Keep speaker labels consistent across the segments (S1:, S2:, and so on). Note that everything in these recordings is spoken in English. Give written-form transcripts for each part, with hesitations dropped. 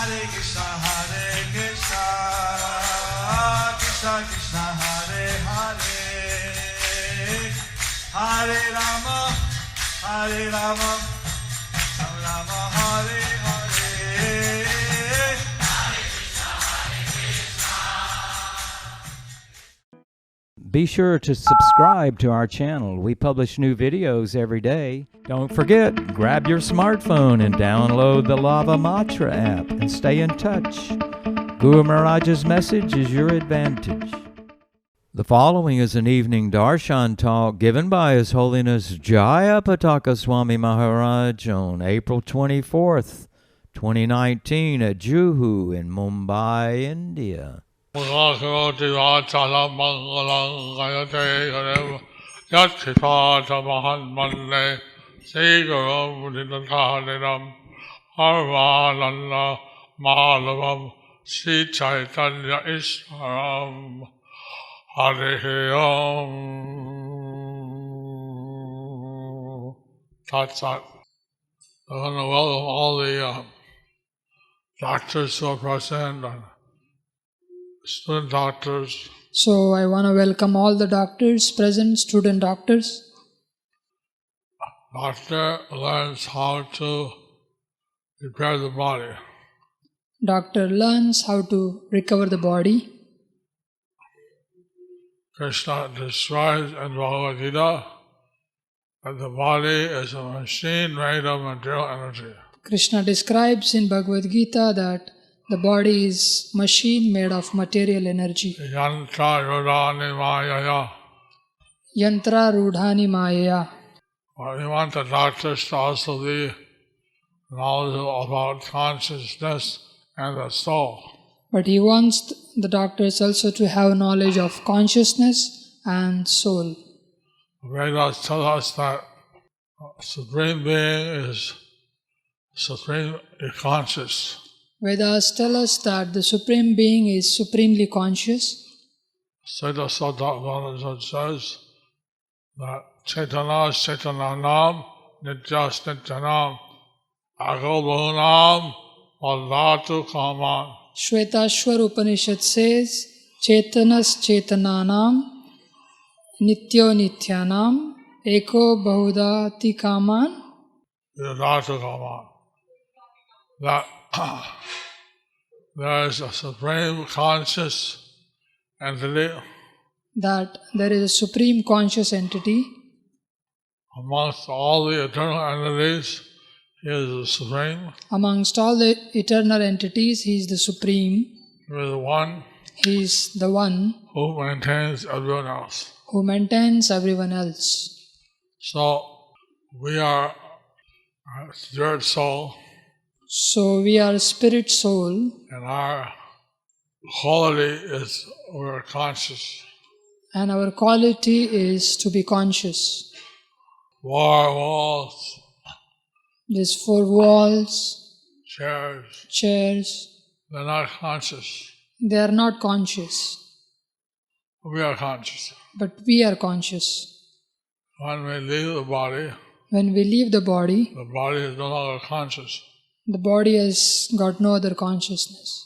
S1: Hare Krishna, Krishna Krishna, Hare Hare, Hare Rama, Rama Hare Hare.
S2: Be sure to subscribe to our channel. We publish new videos every day. Don't forget, grab your smartphone and download the Lava Matra app and stay in touch. Guru Maharaj's message is your advantage. The following is an evening Darshan talk given by His Holiness Jayapataka Swami Maharaj on April 24th, 2019 at Juhu in Mumbai, India.
S3: Karoti vachalam mangalam gayate garev yatthipata mahatmane siguram dinatharinam harvananda malavam Sri Chaitanya Iswaram Hare Om That's that. I want to welcome all the doctors who are present and student doctors.
S4: So I want to welcome all the doctors present, student doctors.
S3: Doctor learns how to repair the body.
S4: Doctor learns how to recover the body.
S3: Krishna describes in Bhagavad Gita that the body is a machine made of material energy.
S4: Krishna describes in Bhagavad Gita that the body is machine made of material energy.
S3: Yantra rudhani mayaya.
S4: Yantra rudhani mayaya.
S3: We want the doctors to also be knowledgeable about consciousness and the soul.
S4: But he wants the doctors also to have knowledge of consciousness and soul.
S3: Vedas tell us that Supreme Being is supremely conscious.
S4: Vedas tell us that the Supreme Being is supremely conscious.
S3: Siddha Sattva says that Chaitanya Chaitanyanam Nityas Nityanam Ago Bahunam Valdatu Kaman.
S4: Shvetashwar Upanishad says, Chaitanas Chaitananam Nityo Nityanam Eko Bahudati Kaman
S3: Valdatu Kaman. That there is a supreme conscious entity.
S4: That there is a supreme conscious entity.
S3: Amongst all the eternal entities, He is the supreme.
S4: Amongst all the eternal entities, He is the supreme.
S3: He is the one.
S4: He is the one
S3: Who maintains everyone else.
S4: who maintains everyone else.
S3: So we are a spirit soul.
S4: So we are spirit soul.
S3: And our quality is we're conscious.
S4: And our quality is to be conscious.
S3: Four walls.
S4: These four walls,
S3: chairs, they're not conscious.
S4: They are not conscious.
S3: We are conscious.
S4: But we are conscious.
S3: When we leave the body,
S4: the body
S3: is no longer conscious.
S4: The body has got no other consciousness.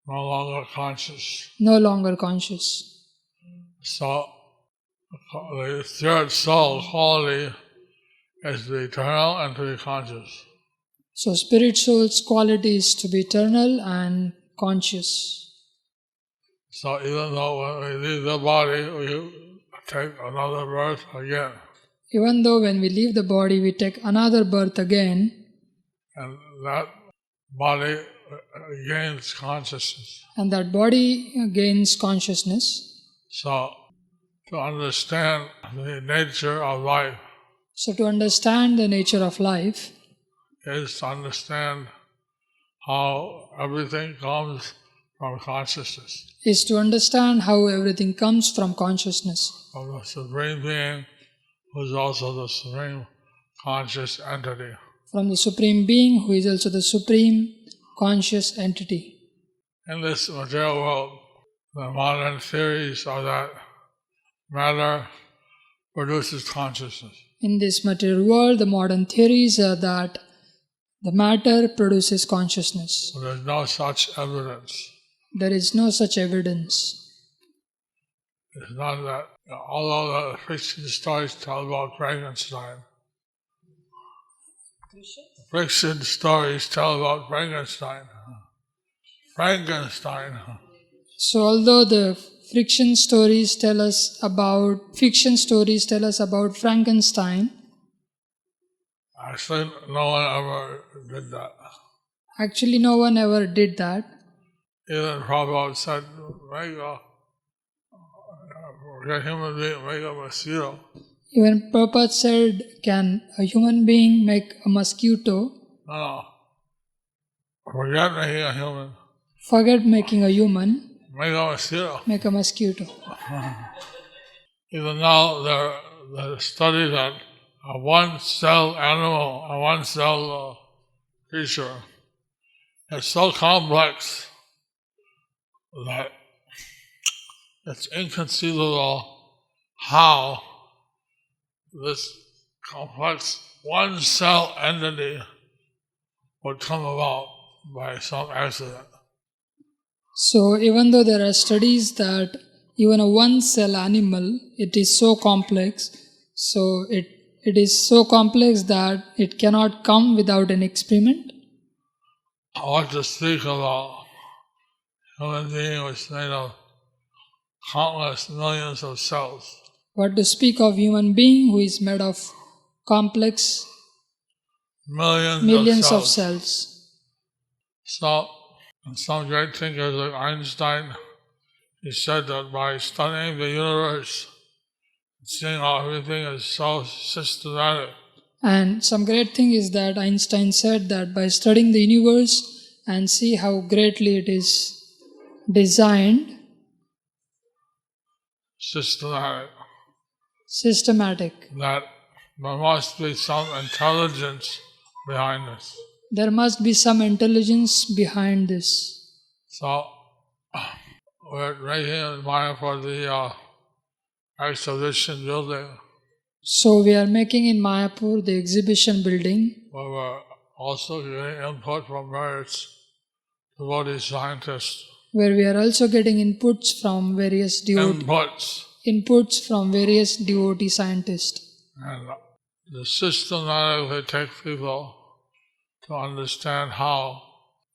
S3: No longer conscious.
S4: No longer conscious.
S3: So the third soul quality is to be eternal and to be conscious.
S4: So spirit soul's quality is to be eternal and conscious.
S3: So even though when we leave the body, we take another birth again.
S4: Even though when we leave the body, we take another birth again.
S3: And that body gains consciousness.
S4: And that body gains consciousness.
S3: So to understand the nature of life,
S4: is to understand
S3: how everything comes from consciousness.
S4: Is to understand how everything comes from consciousness.
S3: From the Supreme Being, who is also the Supreme Conscious Entity.
S4: From the Supreme Being, who is also the Supreme Conscious Entity.
S3: In this material world, the modern theories are that matter produces consciousness.
S4: In this material world, the modern theories are that The matter produces consciousness.
S3: But there's no such evidence.
S4: There is no such evidence.
S3: It's not that, although the fiction stories tell about Frankenstein. Fiction stories tell about Frankenstein.
S4: So although the fiction stories tell us about Frankenstein,
S3: actually no one ever did that.
S4: actually no one ever did that.
S3: Even Prabhupada said, get a human being, make a mosquito.
S4: Even Prabhupada said, can a human being make a mosquito?
S3: No. Forget making a human.
S4: Forget making a human.
S3: Make a mosquito.
S4: Make a mosquito.
S3: Even now the study that a one-cell animal, a one-cell creature is so complex that it's inconceivable how this complex one-cell entity would come about by some accident.
S4: So even though there are studies that even a one-cell animal, it is so complex, so it is so complex that it cannot come without an experiment.
S3: What to speak about human being which is made of countless millions of cells.
S4: What to speak of human being who is made of complex millions of cells.
S3: So, some great thinkers like Einstein, he said that by studying the universe, seeing how everything is so systematic.
S4: And some great thing is that Einstein said that by studying the universe and see how greatly it is designed, systematic,
S3: that there must be some intelligence behind this.
S4: There must be some intelligence behind this.
S3: So, we're right here in Mayapur, the exhibition building.
S4: So we are making in Mayapur the exhibition building.
S3: Where we're also getting input from various devotee scientists.
S4: Where we are also getting inputs from various devotee scientists.
S3: And the systematically take people to understand how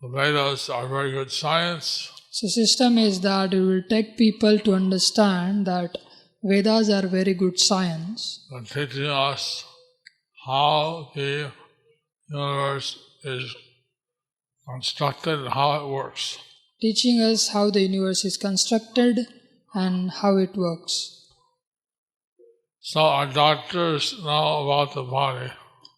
S3: the Vedas are very good science.
S4: So system is that it will take people to understand that Vedas are very good science.
S3: And teaching us how the universe is constructed and how it works.
S4: Teaching us how the universe is constructed and how it works.
S3: So our doctors know about the body.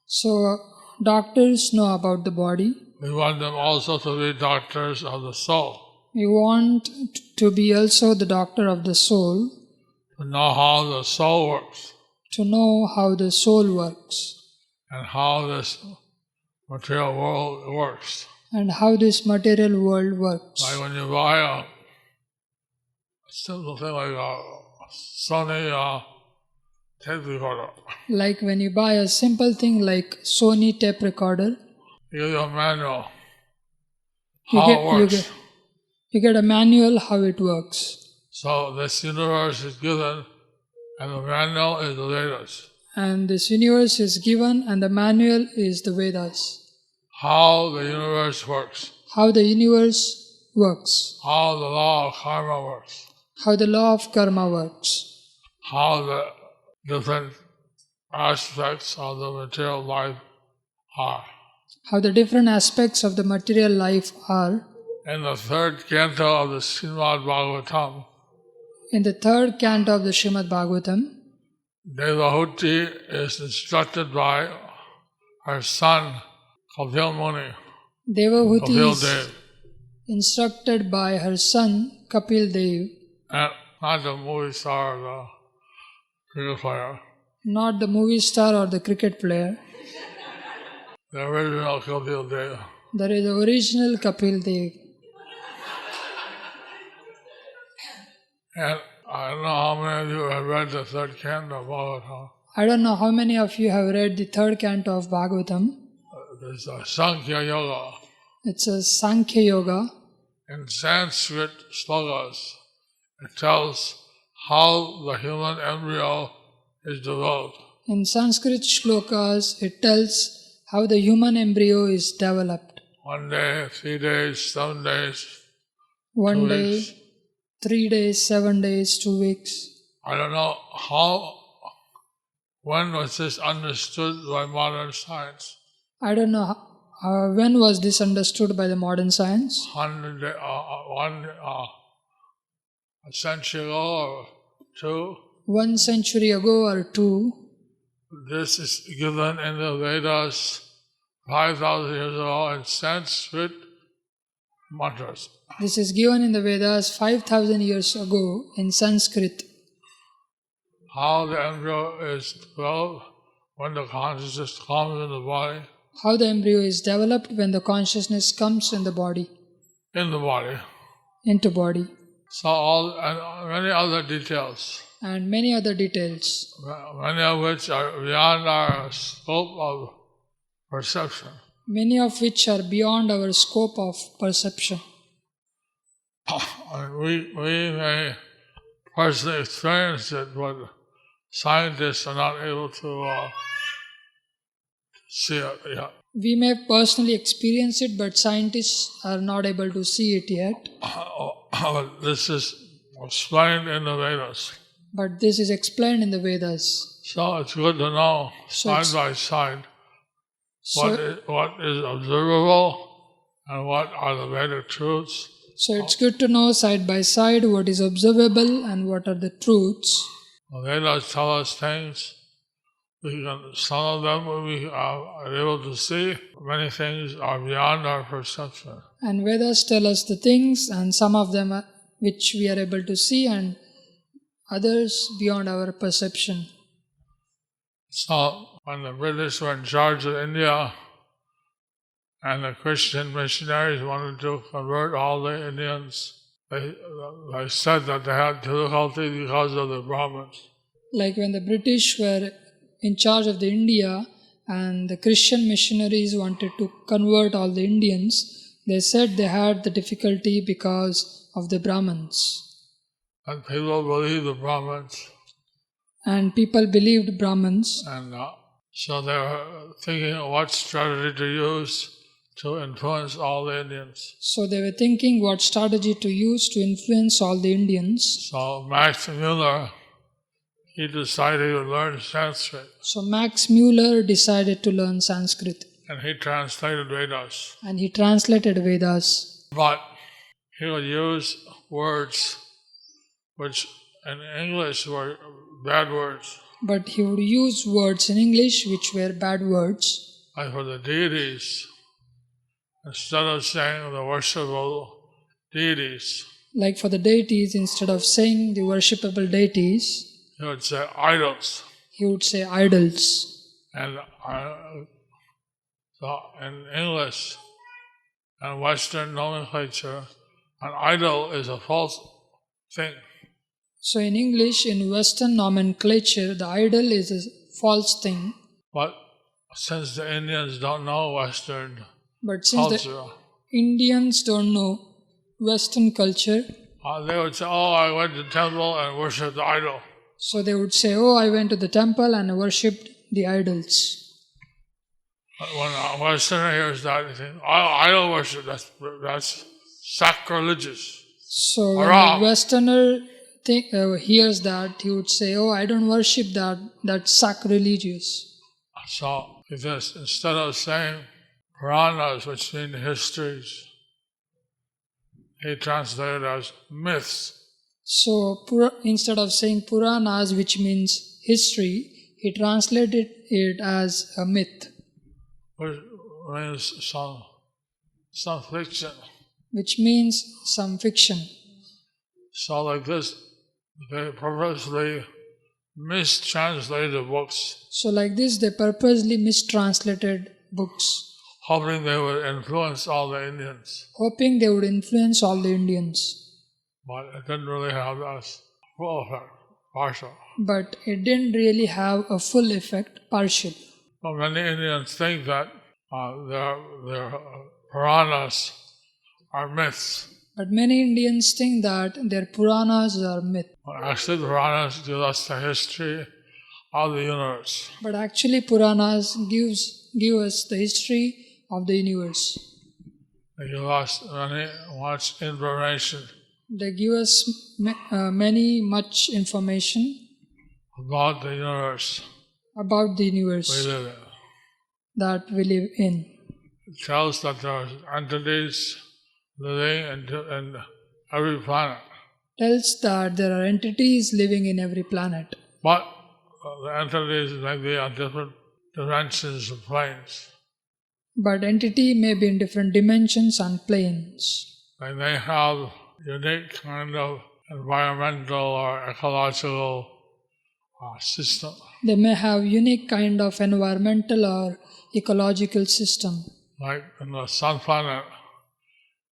S4: So doctors know about the body.
S3: We want them also to be doctors of the soul.
S4: We want to be also the doctor of the soul.
S3: To know how the soul works.
S4: To know how the soul works.
S3: And how this material world works.
S4: And how this material world works.
S3: Like when you buy a simple thing like a Sony tape recorder.
S4: Like when you buy a simple thing like Sony tape recorder.
S3: You get a manual. How it works.
S4: You get a manual how it works.
S3: So this universe is given and the manual is the Vedas.
S4: And this universe is given and the manual is the Vedas.
S3: How the universe works.
S4: How the universe works.
S3: How the law of karma works.
S4: How the law of karma works.
S3: How the different aspects of the material life are.
S4: How the different aspects of the material life are.
S3: In the third canto of the Srimad Bhagavatam,
S4: in the third canto of the Srimad Bhagavatam,
S3: Devahuti is instructed by her son Kapil Muni.
S4: Devahuti is instructed by her son Kapil Dev.
S3: And not the movie star or the cricket player.
S4: Not the movie star or the cricket player.
S3: The original Kapil Dev.
S4: There is the original Kapil Dev.
S3: And I don't know how many of you have read the third canto of Bhagavatam.
S4: I don't know how many of you have read the third canto of Bhagavatam.
S3: is a Sankhya Yoga.
S4: It's a Sankhya Yoga.
S3: In Sanskrit slokas, it tells how the human embryo is developed.
S4: In Sanskrit shlokas, it tells how the human embryo is developed.
S3: 1 day, 3 days, 7 days,
S4: 1
S3: 2
S4: day,
S3: weeks.
S4: 3 days, 7 days, 2 weeks.
S3: I don't know when was this understood by modern science?
S4: I don't know when was this understood by the modern science.
S3: 1 century ago or 2.
S4: 1 century ago or 2.
S3: This is given in the Vedas 5,000 years ago in Sanskrit mantras.
S4: This is given in the Vedas 5,000 years ago in Sanskrit.
S3: How the embryo is developed when the consciousness comes in the body.
S4: How the embryo is developed when the consciousness comes in the body.
S3: In the body.
S4: Into body.
S3: So all and many other details.
S4: And many other details.
S3: Many of which are beyond our scope of perception.
S4: Many of which are beyond our scope of perception.
S3: We may personally experience it, but scientists are not able to see it yet.
S4: We may personally experience it, but scientists are not able to see it yet.
S3: This is explained in the Vedas.
S4: But this is explained in the Vedas.
S3: So it's good to know side by side what is observable and what are the Vedic truths.
S4: So it's good to know side by side what is observable and what are the truths.
S3: The Vedas tell us things. Some of them we are able to see. Many things are beyond our perception.
S4: And Vedas tell us the things, and some of them are, which we are able to see, and others beyond our perception.
S3: So when the British were in charge of India and the Christian missionaries wanted to convert all the Indians, they said that they had difficulty because of the Brahmins.
S4: Like when the British were in charge of the India and the Christian missionaries wanted to convert all the Indians, they said they had the difficulty because of the Brahmins.
S3: And people believed the Brahmins.
S4: And people believed Brahmins.
S3: And so they were thinking of what strategy to use to influence all the Indians.
S4: So they were thinking what strategy to use to influence all the Indians.
S3: So Max Muller, he decided he would learn Sanskrit.
S4: So Max Muller decided to learn Sanskrit.
S3: And he translated Vedas.
S4: And he translated Vedas.
S3: But he would use words which in English were bad words.
S4: But he would use words in English which were bad words.
S3: Like for the deities, instead of saying the worshipable deities,
S4: like for the deities, instead of saying the worshipable deities,
S3: he would say idols.
S4: He would say idols.
S3: And so in English and Western nomenclature, an idol is a false thing.
S4: So in English, in Western nomenclature, the idol is a false thing.
S3: But since the Indians don't know Western
S4: culture, the Indians don't know Western culture,
S3: they would say, oh, I went to the temple and worshipped the idol.
S4: So they would say, oh, I went to the temple and worshipped the idols.
S3: But when a Westerner hears that, they think, oh, idol worship, that's sacrilegious.
S4: So when a Westerner hears that, he would say, oh, I don't worship that, that's sacrilegious.
S3: So because instead of saying Puranas, which mean histories, he translated as myths. So
S4: instead of saying Puranas, which means history, he translated it as a myth.
S3: Which means some fiction.
S4: Which means some fiction.
S3: So like this, they purposely mistranslated books.
S4: So like this, they purposely mistranslated books.
S3: Hoping they would influence all the Indians.
S4: Hoping they would influence all the Indians.
S3: But it didn't really have a full effect, partial.
S4: But it didn't really have a full effect, partial.
S3: Well, many Indians think that their Puranas are myths.
S4: But many Indians think that their Puranas are myth.
S3: But actually, the Puranas give us the history of the universe.
S4: But actually Puranas give us the history of the universe.
S3: They give us much information
S4: They give us much information
S3: about the universe
S4: about the
S3: we
S4: universe
S3: live in.
S4: that we live in.
S3: It tells that there are entities living in every planet.
S4: Tells that there are entities living in every planet.
S3: But the entities may be on different dimensions of planes.
S4: But entity may be in different dimensions and planes.
S3: They may have unique kind of environmental or ecological system.
S4: They may have unique kind of environmental or ecological system.
S3: Like in the sun planet,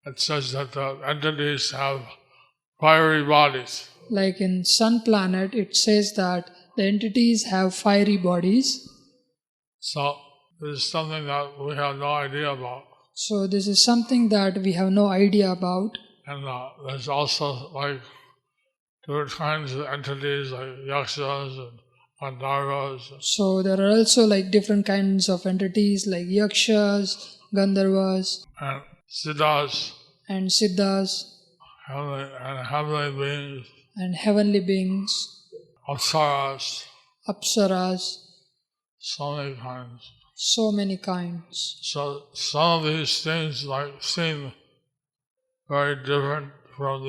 S3: it says that the entities have fiery bodies.
S4: Like in sun planet, it says that the entities have fiery bodies.
S3: So this is something that we have no idea about.
S4: So this is something that we have no idea about.
S3: And there's also like different kinds of entities like yakshas and gandharvas.
S4: So there are also like different kinds of entities like yakshas, gandharvas,
S3: And siddhas,
S4: and siddhas,
S3: heavenly beings,
S4: and heavenly beings,
S3: apsaras,
S4: apsaras,
S3: so many kinds.
S4: so many kinds.
S3: So some of these things seem very different from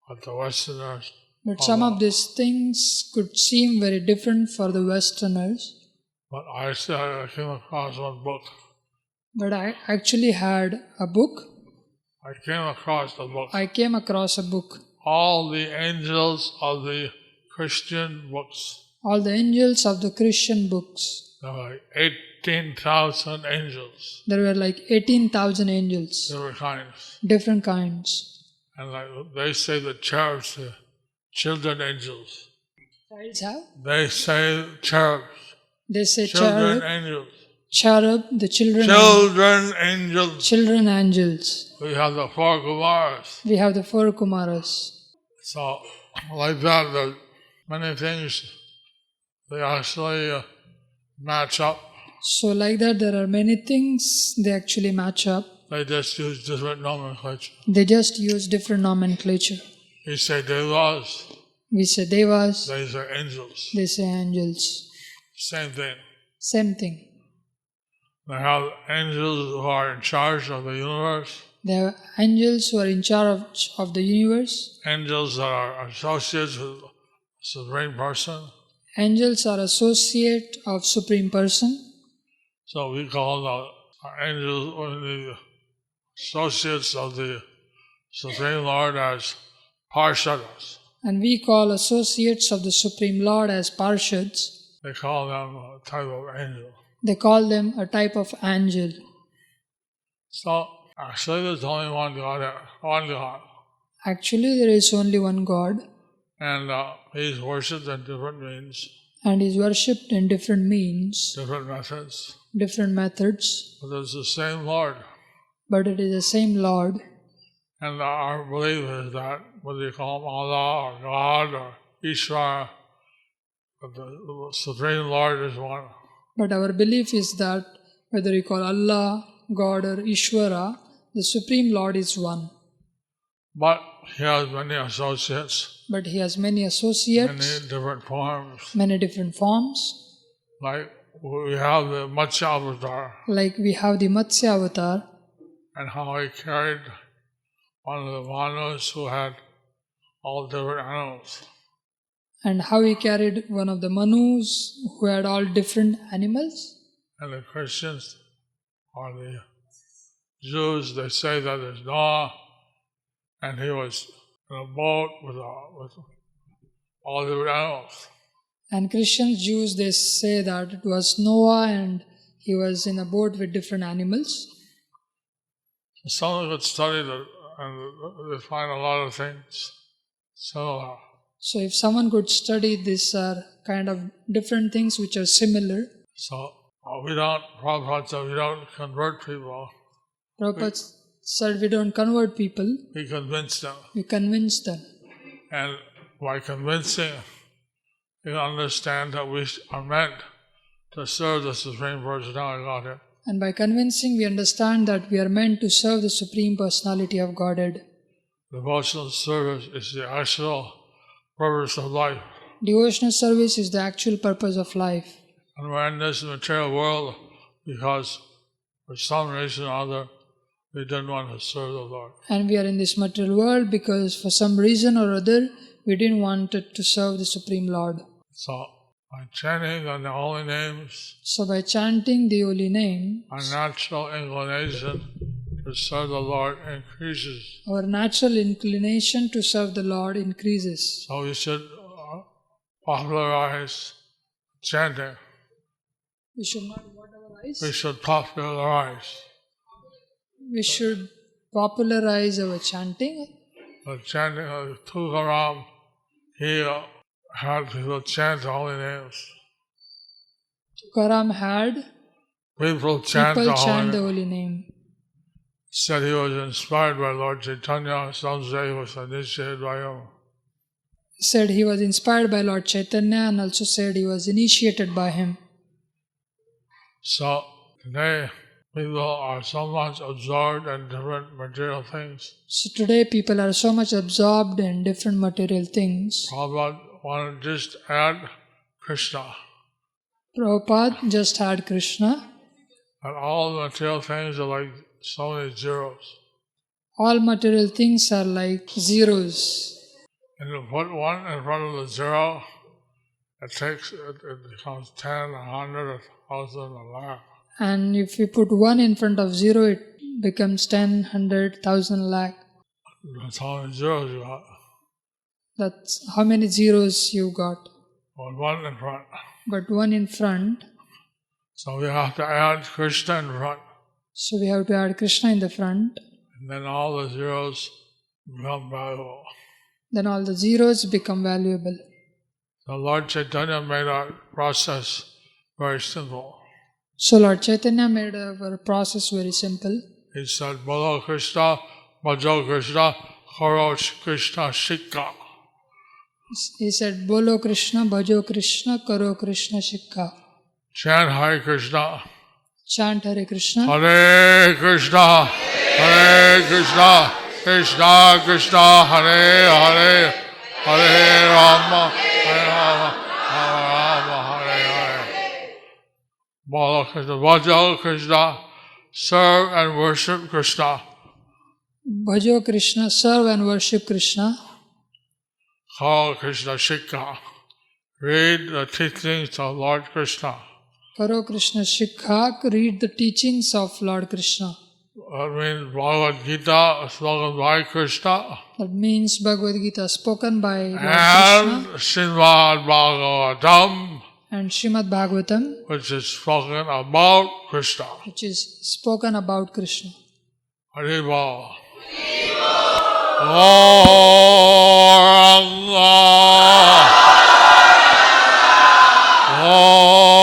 S3: what the Westerners.
S4: But some of these things could seem very different for the Westerners.
S3: But I came across one book.
S4: But I actually had a book.
S3: I came across the book.
S4: I came across a book.
S3: All the angels of the Christian books.
S4: All the angels of the Christian books.
S3: There were like 18,000 angels.
S4: There were like 18,000 angels.
S3: Different kinds.
S4: Different kinds.
S3: And like they say the cherubs, the children angels. They say cherubs.
S4: They say
S3: Children
S4: cherub.
S3: angels.
S4: Cherub, the children.
S3: Children angels.
S4: Children angels.
S3: We have the four Kumaras.
S4: We have the four Kumaras.
S3: So, like that, there's many things they actually match up.
S4: So like that, there are many things they actually match up.
S3: They just use different nomenclature.
S4: They just use different nomenclature.
S3: You say devas,
S4: We say devas,
S3: they say angels.
S4: they say angels.
S3: Same thing.
S4: Same thing.
S3: They have angels who are in charge of the universe.
S4: They have angels who are in charge of the universe.
S3: Angels that are associates with the Supreme Person.
S4: Angels are associate of Supreme Person.
S3: So we call the angels or the associates of the Supreme Lord as Parshadas.
S4: And we call associates of the Supreme Lord as Parshads.
S3: They call them a type of angel.
S4: They call them a type of angel.
S3: So actually there's only one God, one God.
S4: Actually, there is only one God.
S3: And he's worshipped in different means.
S4: And is worshipped in different means,
S3: Different methods.
S4: different methods.
S3: But it's the same Lord.
S4: But it is the same Lord.
S3: And our belief is that whether you call him Allah or God or Ishvara, but the Supreme Lord is one.
S4: But our belief is that whether you call Allah, God or Ishvara, the Supreme Lord is one.
S3: But he has many associates.
S4: But he has many associates,
S3: Many different forms.
S4: many different forms.
S3: Like we have the Matsya avatar
S4: Like we have the Matsya avatar,
S3: and how he carried one of the Manus who had all different animals.
S4: and how he carried one of the Manus who had all different animals.
S3: And the Christians or the Jews, they say that there's Noah and he was in a boat with all different animals.
S4: And Christians, Jews, they say that it was Noah and he was in a boat with different animals.
S3: Someone could study that and they find a lot of things similar.
S4: So if someone could study these are kind of different things which are similar.
S3: So Prabhupada said we don't convert people.
S4: Prabhupada said we don't convert people,
S3: We convince them.
S4: we convince them.
S3: And by convincing, you understand that we are meant to serve the Supreme Personality of Godhead.
S4: And by convincing, we understand that we are meant to serve the Supreme Personality of Godhead.
S3: Devotional service is the actual purpose of life.
S4: Devotional service is the actual purpose of life.
S3: And we're in this material world because for some reason or other we didn't want to serve the Lord.
S4: And we are in this material world because for some reason or other we didn't want to serve the Supreme Lord.
S3: So by chanting the holy names,
S4: So by chanting the holy name,
S3: our natural inclination to serve the Lord increases.
S4: our natural inclination to serve the Lord increases.
S3: So we should popularize chanting.
S4: We should not whatever
S3: We should popularize
S4: We should popularize our chanting.
S3: the chanting of Tukaram. He had people chant the holy names.
S4: Tukaram had
S3: People chant
S4: people
S3: the holy
S4: chant the
S3: names.
S4: holy name.
S3: Said he was inspired by Lord Chaitanya. Some say he was initiated by him.
S4: Said he was inspired by Lord Chaitanya and also said he was initiated by him.
S3: So today people are so much absorbed in different material things.
S4: So today people are so much absorbed in different material things.
S3: Prabhupada wanted to just add Krishna.
S4: Prabhupada just had Krishna.
S3: And all the material things are like so many zeros.
S4: All material things are like zeros.
S3: And you put one in front of the zero, it becomes 10, 100, 1,000, a lakh.
S4: And if you put 1 in front of 0, it becomes 10, 100, 1,000, lakh.
S3: That's how many zeros you got.
S4: That's how many zeros you got.
S3: With one in front.
S4: But 1 in front,
S3: So we have to add Krishna in front.
S4: so we have to add Krishna in the front.
S3: And then all the zeros become valuable.
S4: Then all the zeros become valuable.
S3: So Lord Chaitanya made our process very simple.
S4: So Lord Chaitanya made our process very simple.
S3: He said, Bolo Krishna, Bhajo Krishna, Karo Krishna Shikha.
S4: He said, Bolo Krishna, Bhajo Krishna, Karo Krishna Shikha.
S3: Chant Hare Krishna.
S4: Chant Hare Krishna.
S3: Hare Krishna, Hare Krishna, Krishna Krishna, Hare Hare, Hare Rama, Hare Rama, Rama, Hare Hare. Bolo Krishna, Bhajo Krishna, serve and worship Krishna.
S4: Bhajo Krishna, serve and worship Krishna.
S3: Karo Krishna Shikha. Read the teachings of Lord Krishna.
S4: Karo Krishna Shikha, read the teachings of Lord Krishna.
S3: That means Bhagavad Gita spoken by Krishna.
S4: That means Bhagavad Gita spoken by Lord
S3: And
S4: Krishna.
S3: Srimad Bhagavatam,
S4: And Srimad Bhagavatam,
S3: which is spoken about Krishna.
S4: which is spoken about Krishna.
S3: Haribol. Gauranga.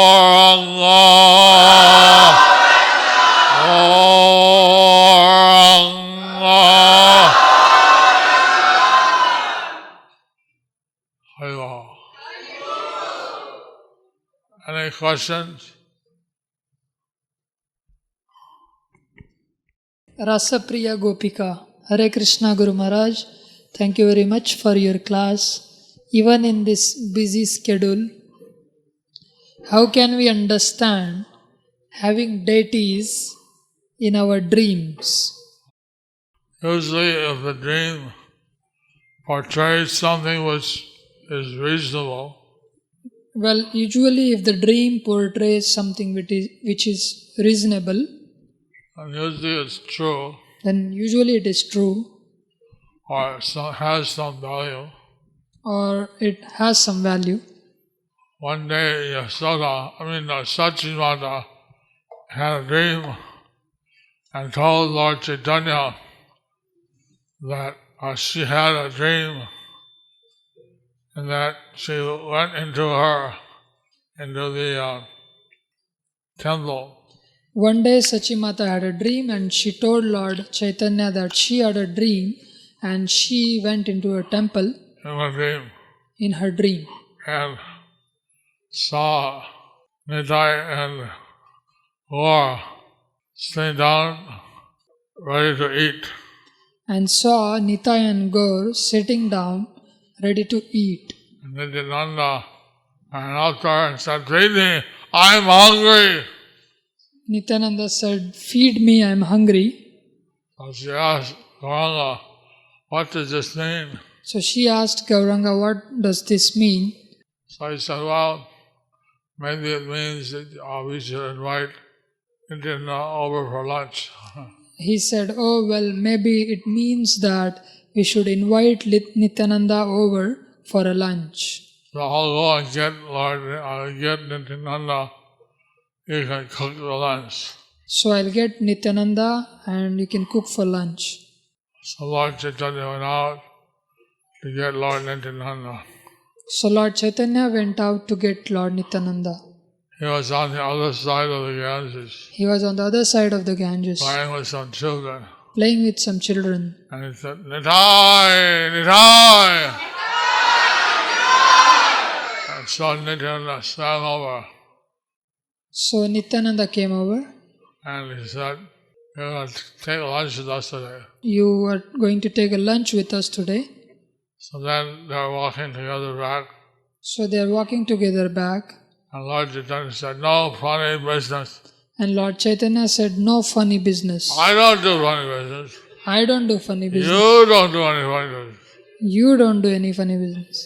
S3: Gauranga. Gauranga. Haribol. Any questions?
S4: Rasapriya Gopika. Hare Krishna Guru Maharaj. Thank you very much for your class. Even in this busy schedule, how can we understand having deities in our dreams?
S3: Usually, if the dream portrays something which is reasonable,
S4: Well, usually if the dream portrays something which is reasonable,
S3: and usually it's true,
S4: then usually it is true
S3: or has some value.
S4: or it has some value.
S3: One day, Sachimata had a dream and told Lord Chaitanya that she had a dream and that she went into the temple.
S4: One day Sachimata had a dream and she told Lord Chaitanya that she had a dream and she went into a temple
S3: In my dream,
S4: in her dream
S3: and saw Nitai and Gaur sitting down, ready to eat.
S4: and saw Nitai and Gaur sitting down ready to eat.
S3: And Nityananda ran out there and said, "Feed me, I'm hungry."
S4: Nityananda said, "Feed me, I am hungry."
S3: So she asked Gauranga, "What does this mean?"
S4: So she asked Gauranga, "What does this mean?"
S3: So he said, "Well, maybe it means that we should invite Nityananda over for lunch."
S4: He said, "Oh, well, maybe it means that we should invite Nityananda over for a lunch.
S3: So I'll go and get Nityananda. You can cook the lunch."
S4: So I'll get Nityananda and you can cook for lunch."
S3: So Lord Chaitanya went out to get Lord Nityananda.
S4: So Lord Chaitanya went out to get Lord Nityananda.
S3: He was on the other side of the Ganges,
S4: He was on the other side of the Ganges,
S3: playing with some children.
S4: playing with some children.
S3: And he said, "Nitai, Nitai!" And so Nityananda swam over
S4: So Nityananda came over.
S3: and he said, "You're going to take lunch with us today."
S4: "You are going to take a lunch with us today."
S3: So then they're walking together back.
S4: So they are walking together back.
S3: And Lord Chaitanya said, "No funny business.
S4: And Lord Chaitanya said, "No funny business.
S3: I don't do funny business.
S4: I don't do funny business.
S3: You don't do any funny business."
S4: You don't do any funny business."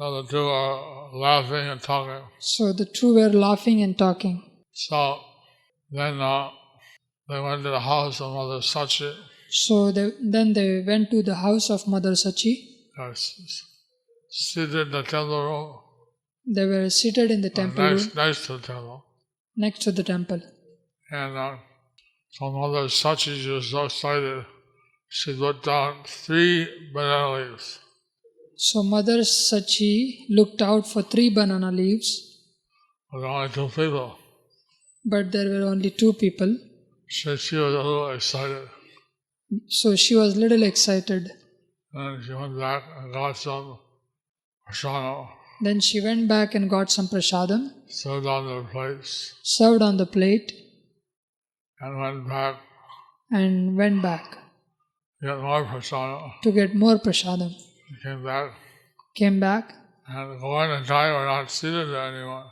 S3: So the two are laughing and talking.
S4: So the two were laughing and talking.
S3: So then they went to the house of Mother Sachi.
S4: So then they went to the house of Mother Sachi.
S3: They were seated in the temple room.
S4: They were seated in the temple room
S3: Next to the temple.
S4: next to the temple.
S3: And so Mother Sachi, she was so excited, she put down 3 banana leaves.
S4: So Mother Sachi looked out for 3 banana leaves,
S3: With only 2 people.
S4: but there were only 2 people.
S3: So she was a little excited.
S4: So she was little excited.
S3: And she went back and got some prasadam,
S4: Then she went back and got some prasadam,
S3: served on their plates,
S4: served on the plate,
S3: and went back
S4: and went back
S3: to get more prasadam.
S4: to get more prasadam.
S3: Came back,
S4: Came back,
S3: and Gaur and Nitai were not seated there anymore.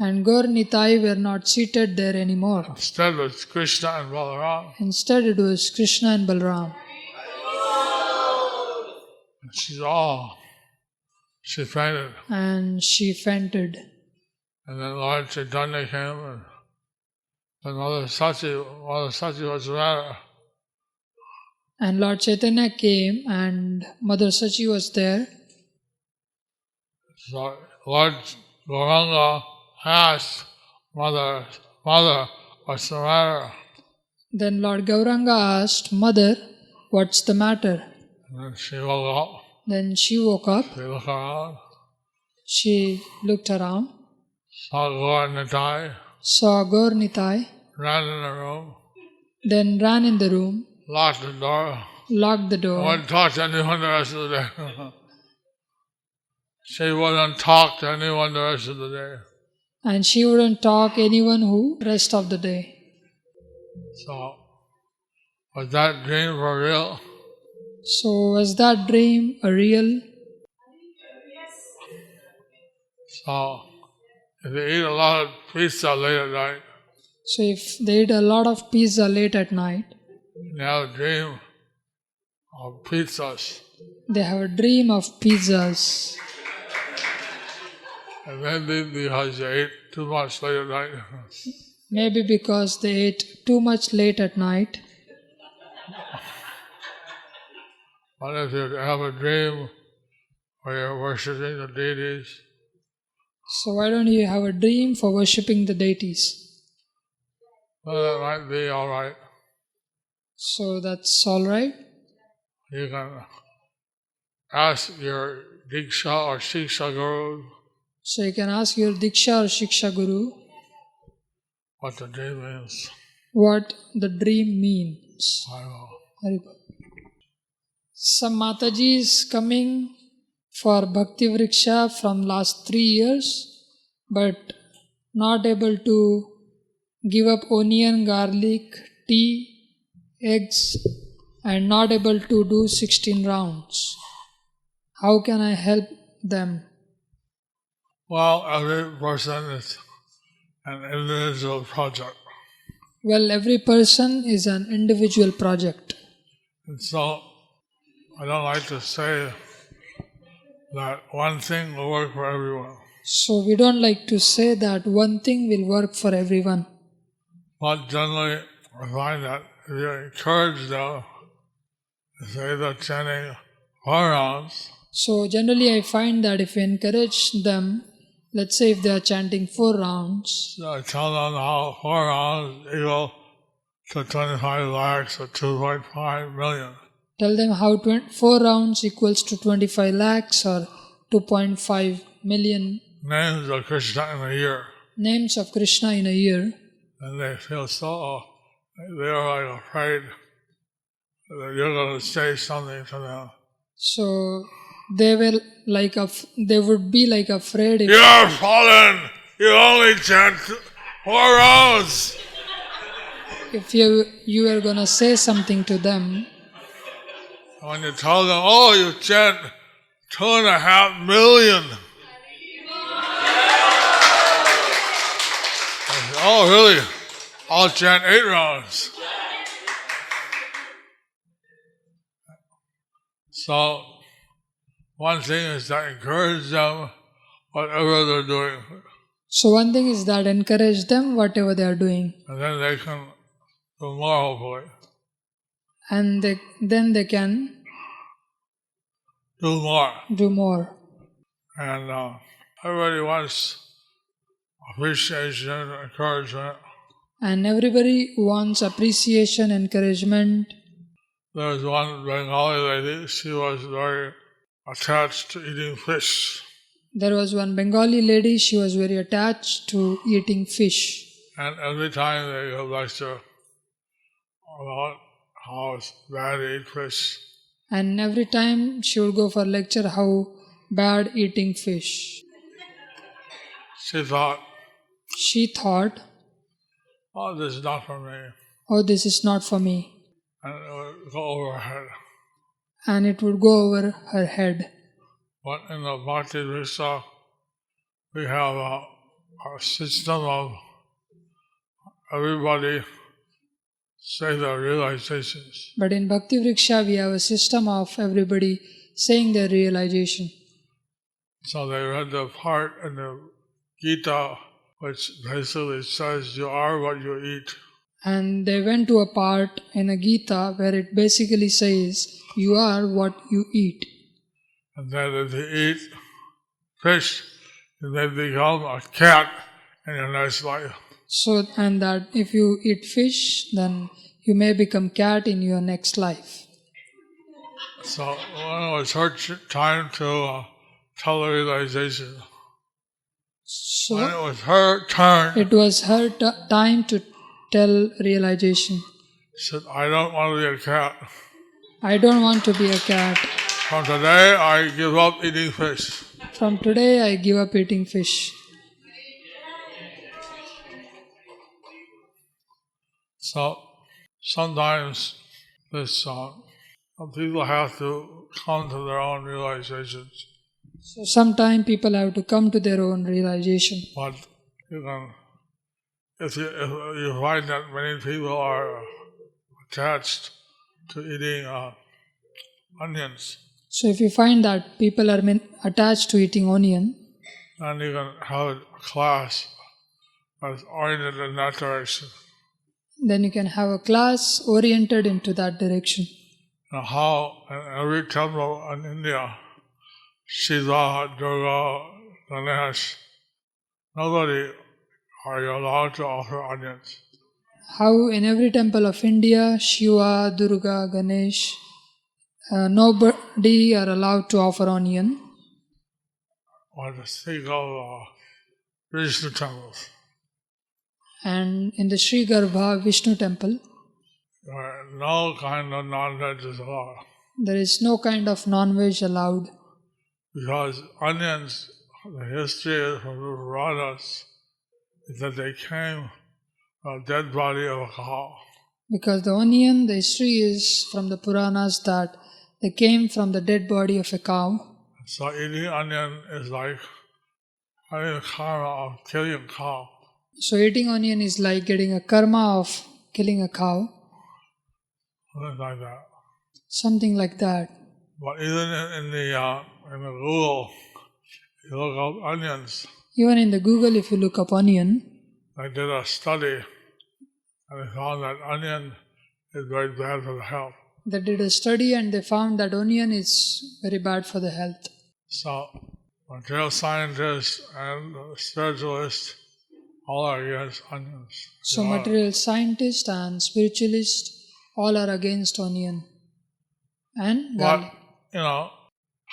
S4: and Gaur Nitai were not seated there anymore.
S3: Instead it was Krishna and Balaram.
S4: Instead it was Krishna and Balram.
S3: And she fainted.
S4: And she fainted.
S3: And then Lord Chaitanya came and Mother Sachi, what's the matter?
S4: And Lord Chaitanya came and Mother Sachi was there.
S3: So Lord Gauranga asked Mother, what's the matter?
S4: Then Lord Gauranga asked, "Mother, what's the matter?"
S3: And then she woke up.
S4: Then she woke up.
S3: She looked around,
S4: She looked around,
S3: saw Gaur and Nitai,
S4: saw Gaur Nitai,
S3: ran in the room,
S4: then ran in the room,
S3: locked the door,
S4: locked the door,
S3: wouldn't talk to anyone the rest of the day. She wouldn't talk to anyone the rest of the day.
S4: and she wouldn't talk anyone who rest of the day.
S3: So, was that dream for real?
S4: So was that dream a real?
S3: So, if you eat a lot of pizza late at night,
S4: So if they eat a lot of pizza late at night,
S3: you have a dream of pizzas.
S4: they have a dream of pizzas.
S3: And maybe because you ate too much late at night.
S4: Maybe because they ate too much late at night.
S3: But if you have a dream where you're worshipping the deities,
S4: So why don't you have a dream for worshipping the deities?
S3: well, that might be all right.
S4: So that's all right.
S3: You can ask your Diksha or Shiksha Guru
S4: So you can ask your Diksha or Shiksha Guru
S3: what the dream means.
S4: what the dream means.
S3: I will.
S4: Haribol. Some Mataji is coming for Bhakti Vriksha from last 3 years, but not able to give up onion, garlic, tea, eggs, and not able to do 16 rounds. How can I help them?
S3: Well, every person is an individual project.
S4: Well, every person is an individual project.
S3: And so I don't like to say that one thing will work for everyone.
S4: So we don't like to say that one thing will work for everyone.
S3: But generally, I find that if you encourage them to say the chanting 4 rounds,
S4: So generally I find that if we encourage them, let's say if they are chanting 4 rounds,
S3: so I tell them how 4 rounds equal to 25 lakhs or 2.5 million.
S4: tell them how 4 rounds equals to 25 lakhs or 2.5 million
S3: Names of Krishna in a year.
S4: names of Krishna in a year.
S3: And they feel so, they're like afraid that you're going to say something to them.
S4: So they would be like afraid if
S3: You're fallen! You only chant 4 rounds!
S4: you are gonna say something to them.
S3: When you tell them, oh, you chant 2.5 million. Oh, really? I'll chant 8 rounds. So, one thing is to encourage them, whatever they're doing,
S4: So one thing is that encourage them whatever they are doing,
S3: and then they can do more, hopefully.
S4: and then they can
S3: Do more.
S4: do more.
S3: And everybody wants appreciation, encouragement.
S4: And everybody wants appreciation, encouragement.
S3: There was one Bengali lady, she was very attached to eating fish.
S4: There was one Bengali lady, she was very attached to eating fish.
S3: And every time they give lecture about how it's bad to eat fish,
S4: And every time she would go for lecture how bad eating fish.
S3: she thought, oh, this is not for me.
S4: oh, this is not for me.
S3: And it would go over her head.
S4: And it would go over her head.
S3: But in the Bhakti Vriksha, we have a system of everybody say their realizations.
S4: But in Bhakti Vriksha, we have a system of everybody saying their realization.
S3: So they read the part in the Gita which basically says you are what you eat.
S4: And they went to a part in a Gita where it basically says, you are what you eat.
S3: And then if you eat fish, you may become a cat in your next life.
S4: So, and that if you eat fish, then you may become cat in your next life.
S3: So when it was her time to tell the realization, when it
S4: So
S3: was her turn,
S4: it was her time to tell realization.
S3: she said, I don't want to be a cat.
S4: I don't want to be a cat.
S3: From today, I give up eating fish.
S4: From today, I give up eating fish.
S3: So sometimes some people have to come to their own realizations.
S4: So sometimes people have to come to their own realization.
S3: But you can, if you find that many people are attached to eating onions,
S4: So if you find that people are attached to eating onion,
S3: then you can have a class that's oriented in that direction.
S4: then you can have a class oriented into that direction.
S3: Now how in every temple in India, Shiva, Durga, Ganesh, nobody are you allowed to offer onions.
S4: How in every temple of India, Shiva, Durga, Ganesh, nobody are allowed to offer onion.
S3: Or to speak of Vishnu temples.
S4: And in the Sri Garbha Vishnu temple,
S3: no kind of non-veg is allowed.
S4: there is no kind of non-veg allowed.
S3: Because onions, the history from the Puranas is that they came from a dead body of a cow.
S4: Because the onion, the history is from the Puranas that they came from the dead body of a cow.
S3: So eating onion is like having a karma of killing a cow.
S4: So eating onion is like getting a karma of killing a cow.
S3: Something like that.
S4: Something like that.
S3: But even in the Google, if you look up onions,
S4: Even in the Google, if you look up onion,
S3: they did a study and they found that onion is very bad for the health.
S4: they did a study and they found that onion is very bad for the health.
S3: So material scientists and spiritualists all are against onions.
S4: So
S3: They all are.
S4: material scientists and spiritualists all are against onion and garlic.
S3: But,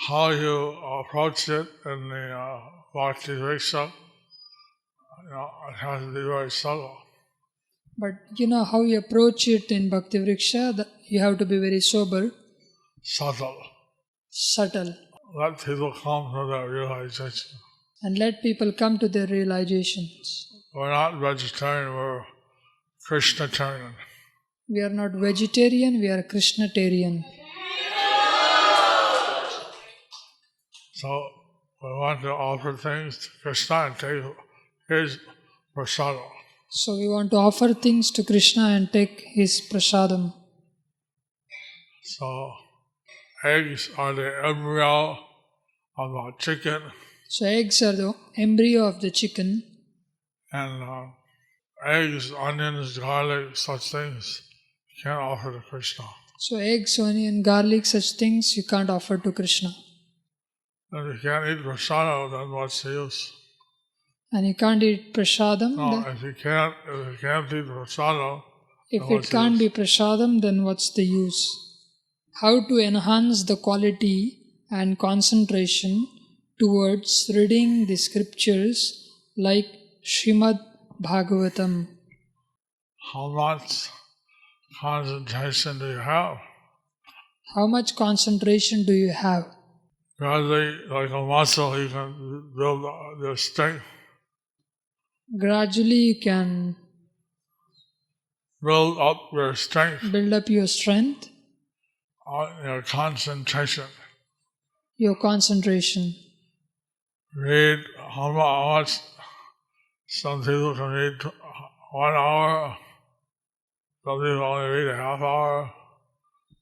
S3: how you approach it in the Bhakti Riksha, it has to be very subtle.
S4: But you know how you approach it in Bhakti Vriksha, you have to be very sober,
S3: Subtle.
S4: subtle,
S3: Let people come to their realization.
S4: and let people come to their realizations.
S3: We're not vegetarian, we're Krishnatarian.
S4: We are not vegetarian, we are Krishnatarian.
S3: So we want to offer things to Krishna and take his prasadam.
S4: So we want to offer things to Krishna and take his prasadam.
S3: So eggs are the embryo of a chicken,
S4: So eggs are the embryo of the chicken,
S3: and eggs, onions, garlic, such things you can't offer to Krishna.
S4: so eggs, onion, garlic, such things you can't offer to Krishna.
S3: If you can't eat prasadam, then what's the use?
S4: And you can't eat prasadam.
S3: No,
S4: then-
S3: if you can't eat prasadam,
S4: If
S3: then
S4: it
S3: what's the
S4: can't be
S3: use?
S4: prasadam, then what's the use? How to enhance the quality and concentration towards reading the scriptures like Srimad Bhagavatam?
S3: How much concentration do you have?
S4: How much concentration do you have?
S3: Gradually, like a muscle, you can build your strength.
S4: Gradually you can
S3: Build up your strength,
S4: build up your strength,
S3: your concentration.
S4: your concentration.
S3: Read how much. Some people can read 1 hour. Some people only read a half hour.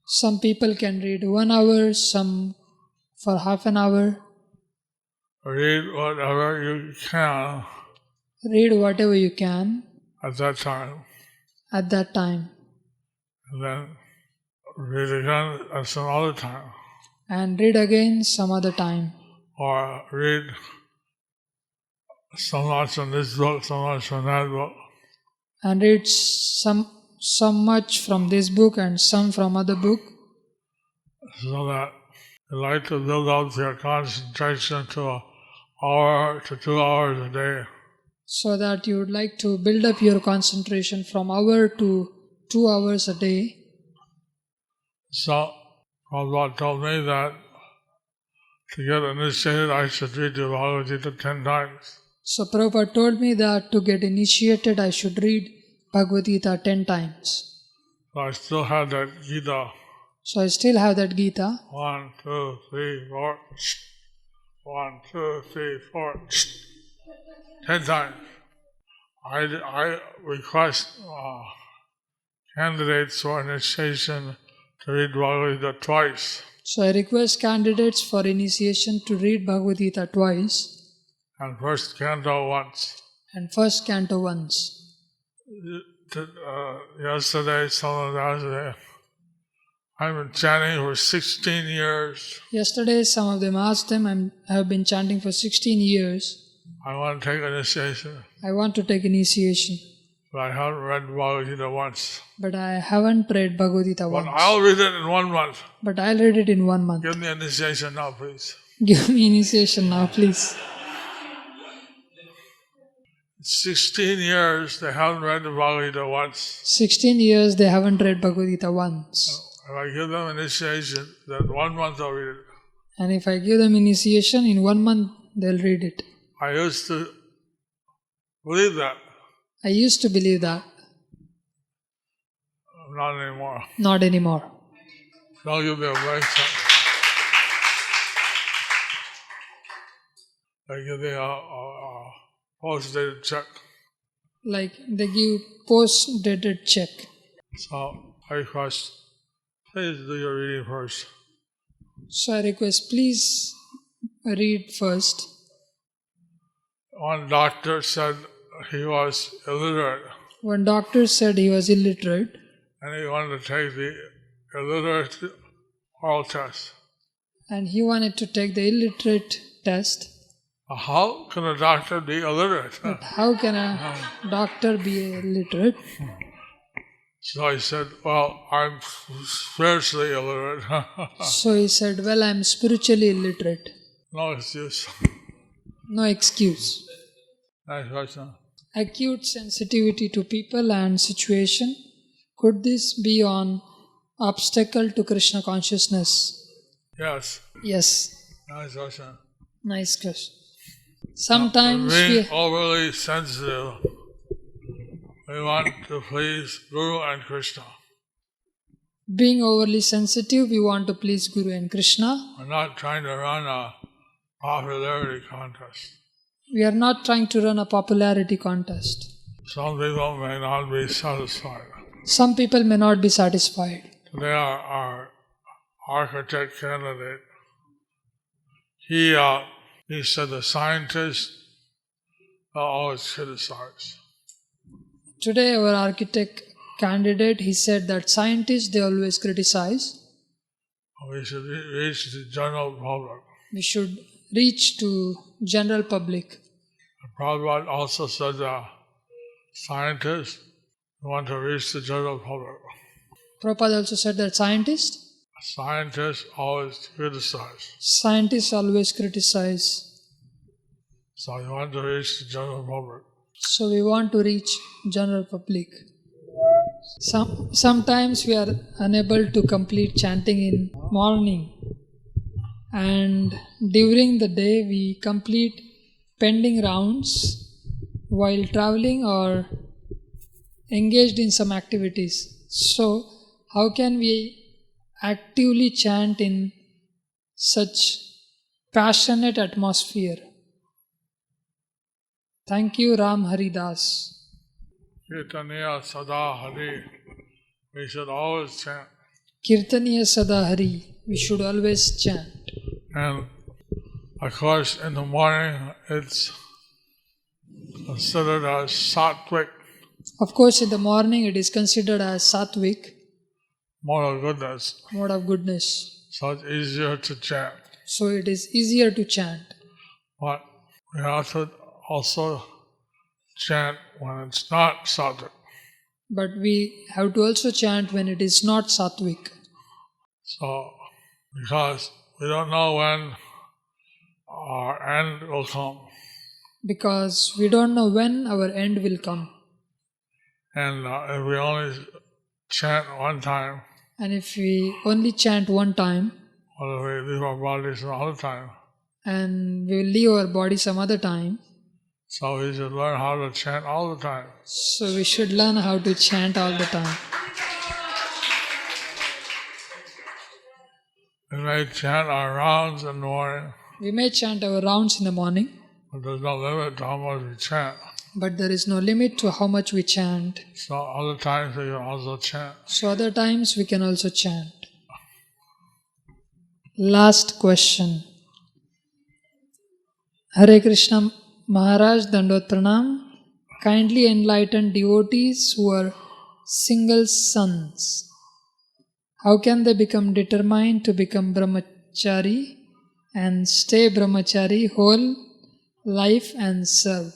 S4: Some people can read 1 hour, some for half an hour.
S3: Read whatever you can
S4: Read whatever you can
S3: at that time.
S4: at that time.
S3: And then read again at some other time.
S4: And read again some other time.
S3: Or read so much from this book, so much from that book.
S4: And read some much from this book and some from other book,
S3: So that you like to build up your concentration to an hour to 2 hours a day.
S4: so that you would like to build up your concentration from hour to 2 hours a day.
S3: So Prabhupada told me that to get initiated I should read the Bhagavad Gita 10 times.
S4: So Prabhupada told me that to get initiated I should read Bhagavad Gita 10 times.
S3: So I still have that Gita.
S4: So I still have that Gita.
S3: 1, 2, 3, 4. 1, 2, 3, 4. 10 times. I request candidates for initiation to read Bhagavad Gita twice.
S4: So I request candidates for initiation to read Bhagavad Gita twice
S3: And first canto once.
S4: and first canto once.
S3: Yesterday, I've been chanting for 16 years.
S4: Yesterday some of them asked them, I have been chanting for 16 years.
S3: I want to take initiation,
S4: I want to take initiation,
S3: but I haven't read Bhagavad Gita once.
S4: but I haven't read Bhagavad Gita
S3: But
S4: once.
S3: I'll read it in 1 month.
S4: But I'll read it in 1 month.
S3: Give me initiation now, please.
S4: Give me initiation now, please.
S3: 16 years they haven't read the Bhagavad Gita once.
S4: 16 years they haven't read Bhagavad Gita once.
S3: If I give them initiation, then 1 month they'll read it.
S4: And if I give them initiation, in 1 month they'll read it.
S3: I used to believe that.
S4: I used to believe that.
S3: Not anymore.
S4: Not anymore.
S3: Don't give me a break. They give me a post-dated check.
S4: Like they give post-dated check.
S3: So I request, please do your reading first.
S4: So I request, please read first.
S3: One doctor said he was illiterate.
S4: One doctor said he was illiterate.
S3: And he wanted to take the illiterate oral test.
S4: And he wanted to take the illiterate test.
S3: How can a doctor be illiterate?
S4: But how can a doctor be illiterate?
S3: So I said, well, I'm spiritually illiterate.
S4: So he said, well, I'm spiritually illiterate.
S3: No excuse.
S4: No excuse.
S3: Next question.
S4: Acute sensitivity to people and situation. Could this be an obstacle to Krishna consciousness?
S3: Yes.
S4: Yes.
S3: Nice question.
S4: Nice question. Sometimes
S3: Being
S4: we,
S3: overly sensitive, we want to please Guru and Krishna.
S4: being overly sensitive, we want to please Guru and Krishna.
S3: We're not trying to run a popularity contest.
S4: We are not trying to run a popularity contest.
S3: Some people may not be satisfied.
S4: Some people may not be satisfied.
S3: Today our architect candidate, he said the scientists always criticize.
S4: Today our architect candidate, he said that scientists, they always criticize.
S3: We should reach the general public.
S4: We should reach to general public.
S3: Prabhupada also said that scientists want to reach the general public.
S4: Prabhupada also said that scientists
S3: always criticize.
S4: Scientists always criticize.
S3: So you want to reach the general public.
S4: So we want to reach general public. Sometimes we are unable to complete chanting in morning, and during the day we complete pending rounds while traveling or engaged in some activities. So how can we actively chant in such passionate atmosphere? Thank you, Ram Haridas.
S3: Kirtaniya Sada Hari. We should always chant.
S4: Kirtaniya Sada Hari. We should always chant.
S3: And of course, in the morning, it's considered as sattvic.
S4: Of course, in the morning it is considered as sattvic,
S3: Mode of goodness.
S4: mode of goodness.
S3: So it's easier to chant.
S4: So it is easier to chant.
S3: But we have to also chant when it's not sattvic.
S4: But we have to also chant when it is not sattvic.
S3: So, because we don't know when our end will come.
S4: Because we don't know when our end will come.
S3: And if we only chant one time,
S4: And if we only chant one time,
S3: or if we leave our bodies some other time,
S4: and we will leave our body some other time,
S3: so we should learn how to chant all the time.
S4: so we should learn how to chant all the time.
S3: We may chant our rounds in the morning,
S4: We may chant our rounds in the morning,
S3: but there's no limit to how much we chant.
S4: but there is no limit to how much we chant.
S3: So other times we can also chant.
S4: So other times we can also chant. Last question. Hare Krishna Maharaj Dandot Pranam. Kindly enlighten devotees who are single sons. How can they become determined to become brahmachari and stay brahmachari whole life and serve?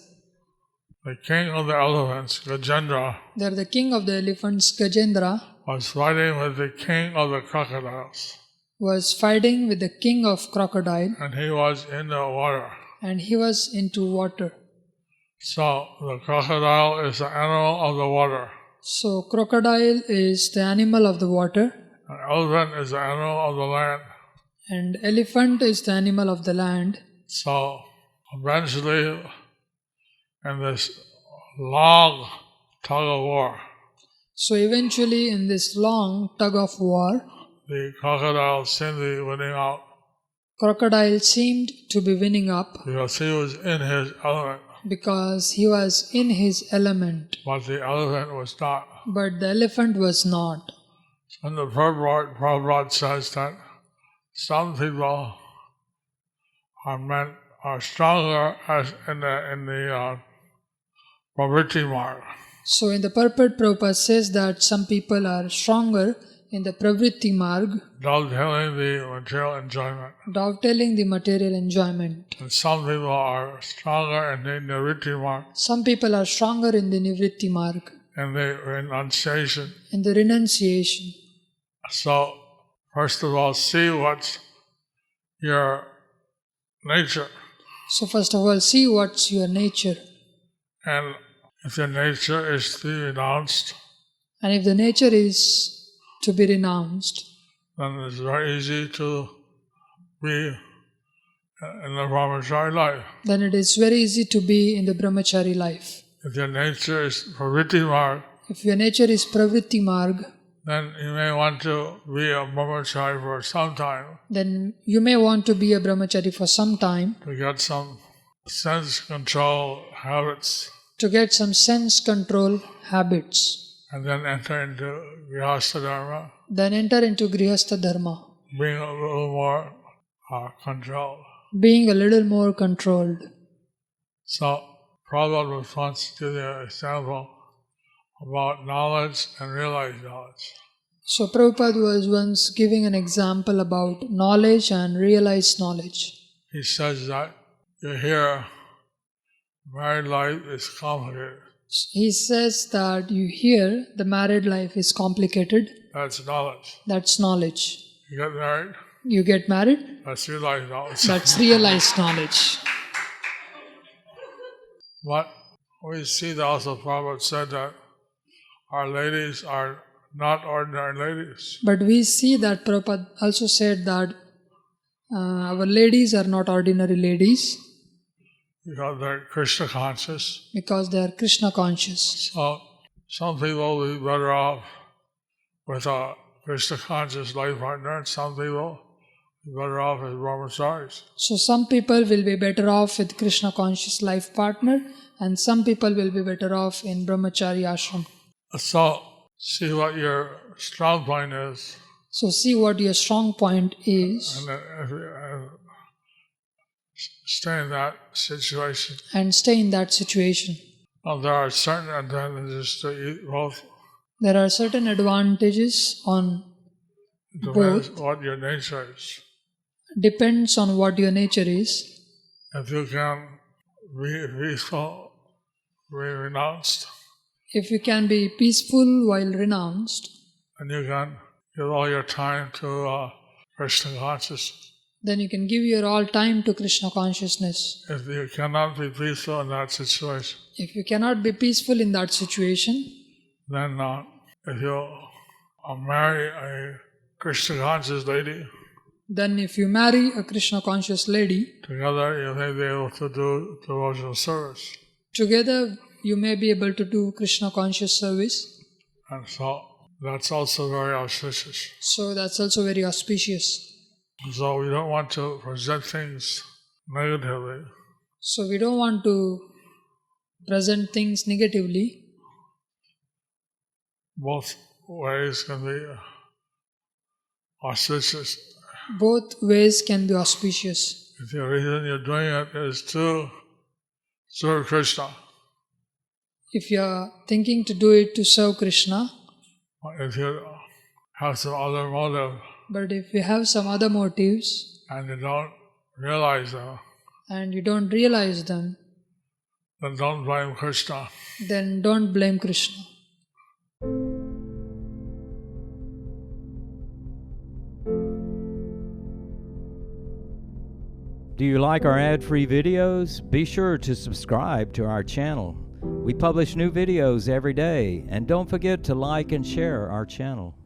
S3: The king of the elephants, Gajendra,
S4: They are the king of the elephants, Gajendra,
S3: was fighting with the king of the crocodiles.
S4: was fighting with the king of crocodile,
S3: And he was in the water.
S4: and he was into water.
S3: So the crocodile is the animal of the water.
S4: So crocodile is the animal of the water,
S3: An elephant is the animal of the land.
S4: and elephant is the animal of the land.
S3: So eventually, in this long tug of war,
S4: So eventually in this long tug of war,
S3: the crocodile seemed to be winning out
S4: crocodile seemed to be winning up
S3: because he was in his element,
S4: because he was in his element,
S3: but the elephant was not.
S4: but the elephant was not.
S3: And the Prabhupada says that some people are stronger as in the Pravritti mark.
S4: So in the Purport, Prabhupada says that some people are stronger in the Pravritti Marg,
S3: Dovetailing the material enjoyment.
S4: dovetailing the material enjoyment.
S3: And some people are stronger in the Nivritti mark,
S4: Some people are stronger in the Nivritti Marg,
S3: in the renunciation.
S4: in the renunciation.
S3: So, first of all, see what's your nature.
S4: So first of all, see what's your nature.
S3: And if your nature is to be renounced,
S4: And if the nature is to be renounced,
S3: then it's very easy to be in the brahmachari life.
S4: then it is very easy to be in the brahmachari life.
S3: If your nature is pravritti marg,
S4: If your nature is Pravritti Marg,
S3: then you may want to be a brahmachari for some time
S4: then you may want to be a brahmachari for some time
S3: to get some sense control habits
S4: to get some sense control habits,
S3: and then enter into grihastha dharma,
S4: then enter into Grihastha Dharma,
S3: being a little more controlled.
S4: being a little more controlled.
S3: So, Prabhupada was once giving an example about knowledge and realized knowledge.
S4: So Prabhupada was once giving an example about knowledge and realized knowledge.
S3: He says that you hear married life is complicated.
S4: He says that you hear the married life is complicated.
S3: That's knowledge.
S4: That's knowledge.
S3: You get married,
S4: You get married.
S3: that's realized knowledge.
S4: That's realized knowledge.
S3: But we see that also Prabhupada said that our ladies are not ordinary ladies.
S4: But we see that Prabhupada also said that our ladies are not ordinary ladies
S3: Because they're Krishna conscious.
S4: because they are Krishna conscious.
S3: So some people will be better off with a Krishna conscious life partner, and some people will be better off as brahmacharis.
S4: So some people will be better off with Krishna conscious life partner, and some people will be better off in brahmachari ashram.
S3: So see what your strong point is,
S4: So see what your strong point is
S3: and then if you, stay in that situation.
S4: and stay in that situation.
S3: Well, there are certain advantages to eat both.
S4: There are certain advantages on
S3: It depends
S4: both.
S3: what your nature is.
S4: Depends on what your nature is.
S3: If you can be peaceful, be renounced,
S4: If you can be peaceful while renounced,
S3: and you can give all your time to Krishna consciousness.
S4: then you can give your all time to Krishna consciousness.
S3: If you cannot be peaceful in that situation,
S4: If you cannot be peaceful in that situation,
S3: then if you marry a Krishna conscious lady,
S4: then if you marry a Krishna conscious lady,
S3: together you may be able to do devotional service.
S4: together you may be able to do Krishna conscious service.
S3: And so that's also very auspicious.
S4: So that's also very auspicious.
S3: So we don't want to present things negatively.
S4: So we don't want to present things negatively.
S3: Both ways can be auspicious.
S4: Both ways can be auspicious.
S3: If the reason you're doing it is to serve Krishna,
S4: If you are thinking to do it to serve Krishna,
S3: if you have some other motive
S4: but if you have some other motives
S3: and you don't realize them,
S4: and you don't realize them,
S3: then don't blame Krishna.
S4: then don't blame Krishna.
S2: Do you like our ad-free videos? Be sure to subscribe to our channel. We publish new videos every day, and don't forget to like and share our channel.